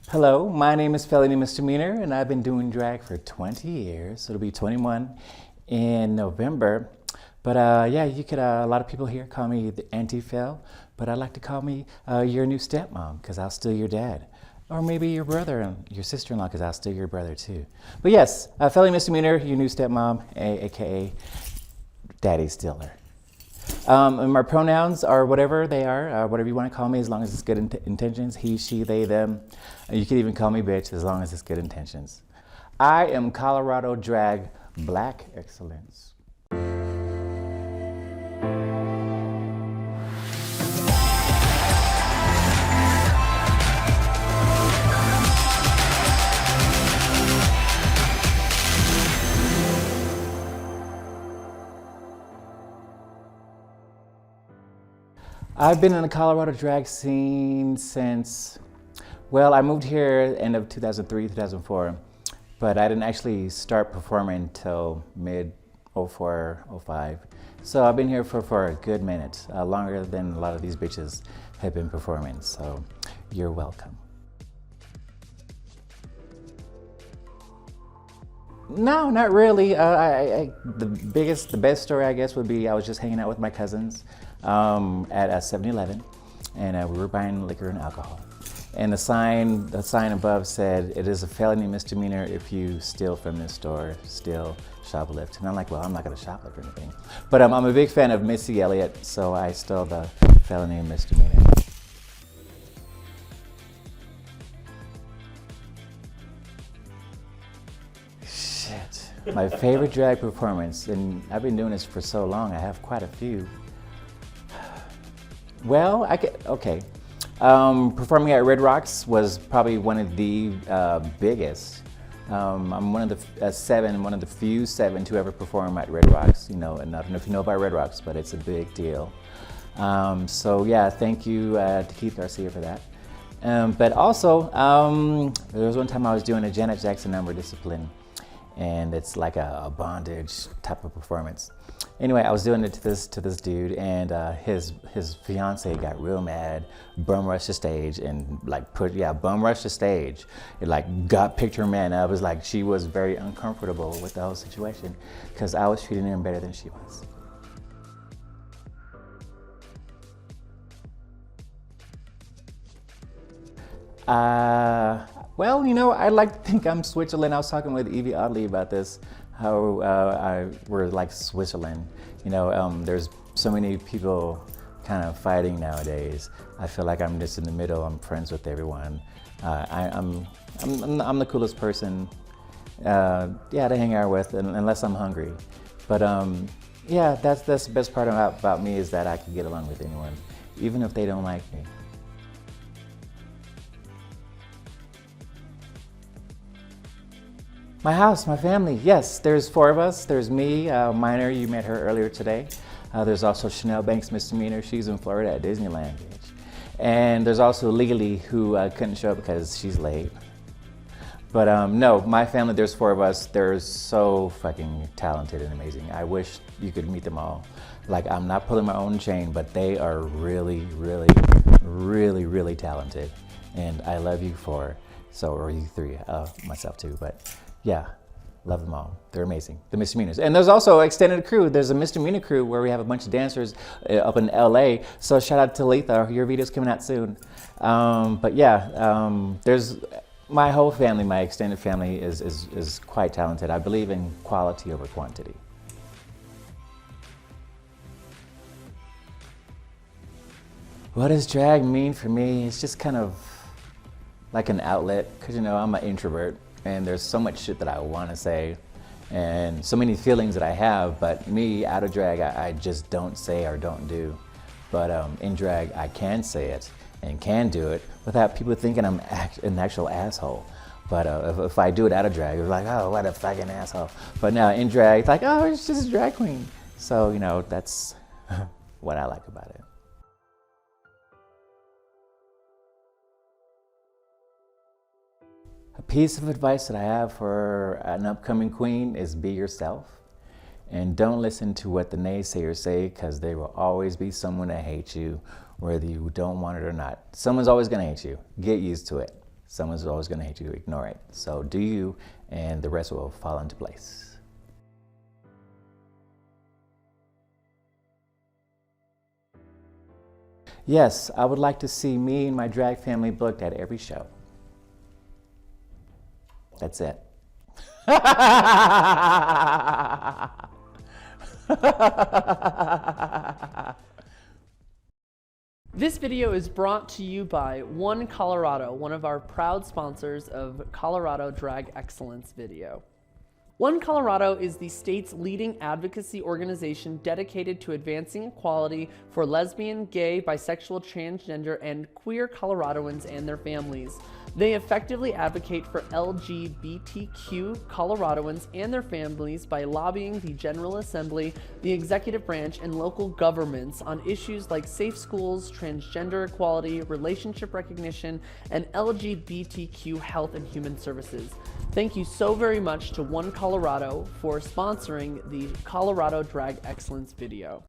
Hello, my name is Felony Misdemeanor, and I've been doing drag for 20 years. So it'll be 21 in November. But yeah, you could, a lot of people here call me the Anti-Fel, but I like to call me your new stepmom, because I'll steal your dad. Or maybe your brother and your sister-in-law, because I'll steal your brother too. But yes, Felony Misdemeanor, your new stepmom, aka Daddy Stealer. And my pronouns are whatever they are, whatever you want to call me, as long as it's good intentions. He, she, they, them. You can even call me bitch, as long as it's good intentions. I am Colorado Drag Black Excellence. I've been in the Colorado drag scene since, well, I moved here end of 2003, 2004, but I didn't actually start performing until mid 04, 05. So I've been here for a good minute, longer than a lot of these bitches have been performing, so you're welcome. No, not really. The best story, I guess, would be I was just hanging out with my cousins at a 7-Eleven, and we were buying liquor and alcohol. And the sign above said, "It is a felony misdemeanor if you steal from this store, steal, shoplift." And I'm like, well, I'm not going to shoplift or anything. But I'm a big fan of Missy Elliott, so I stole the felony misdemeanor. My favorite drag performance, and I've been doing this for so long, I have quite a few. Well, performing at Red Rocks was probably one of the biggest. I'm one of the few seven to ever perform at Red Rocks. You know, and I don't know if you know about Red Rocks, but it's a big deal. So yeah, thank you to Keith Garcia for that. But also, there was one time I was doing a Janet Jackson number, Discipline. And it's like a bondage type of performance. Anyway, I was doing it to this dude, and his fiance got real mad, bum rushed the stage, and bum rushed the stage. It picked her man up. It was like she was very uncomfortable with the whole situation because I was treating him better than she was. Well, you know, I like to think I'm Switzerland. I was talking with Evie Oddly about this, how we're like Switzerland. You know, there's so many people kind of fighting nowadays. I feel like I'm just in the middle. I'm friends with everyone. I'm the coolest person, to hang out with, unless I'm hungry. But yeah, that's the best part about me, is that I can get along with anyone, even if they don't like me. My house, my family, yes, there's 4 of us. There's me, Minor, you met her earlier today. There's also Chanel Banks Misdemeanor, she's in Florida at Disneyland, bitch. And there's also Legally, who couldn't show up because she's late. But no, my family, there's 4 of us. They're so fucking talented and amazing. I wish you could meet them all. Like, I'm not pulling my own chain, but they are really, really, really, really talented. And I love you 4, or you 3, myself too, but. Yeah, love them all. They're amazing, the misdemeanors. And there's also extended crew. There's a misdemeanor crew where we have a bunch of dancers up in LA. So shout out to Letha, your video's coming out soon. But yeah, there's my whole family, my extended family is quite talented. I believe in quality over quantity. What does drag mean for me? It's just kind of like an outlet, because you know, I'm an introvert. And there's so much shit that I want to say and so many feelings that I have, but me, out of drag, I just don't say or don't do. But in drag, I can say it and can do it without people thinking I'm an actual asshole. But if I do it out of drag, it's like, oh, what a fucking asshole. But now in drag, it's like, oh, it's just a drag queen. So, you know, that's what I like about it. A piece of advice that I have for an upcoming queen is be yourself. And don't listen to what the naysayers say, because there will always be someone that hates you, whether you don't want it or not. Someone's always gonna hate you. Get used to it. Someone's always going to hate you, ignore it. So do you, and the rest will fall into place. Yes, I would like to see me and my drag family booked at every show. That's it. This video is brought to you by One Colorado, one of our proud sponsors of Colorado Drag Excellence Video. One Colorado is the state's leading advocacy organization dedicated to advancing equality for lesbian, gay, bisexual, transgender, and queer Coloradoans and their families. They effectively advocate for LGBTQ Coloradoans and their families by lobbying the General Assembly, the executive branch, and local governments on issues like safe schools, transgender equality, relationship recognition, and LGBTQ health and human services. Thank you so very much to One Colorado for sponsoring the Colorado Drag Excellence Video.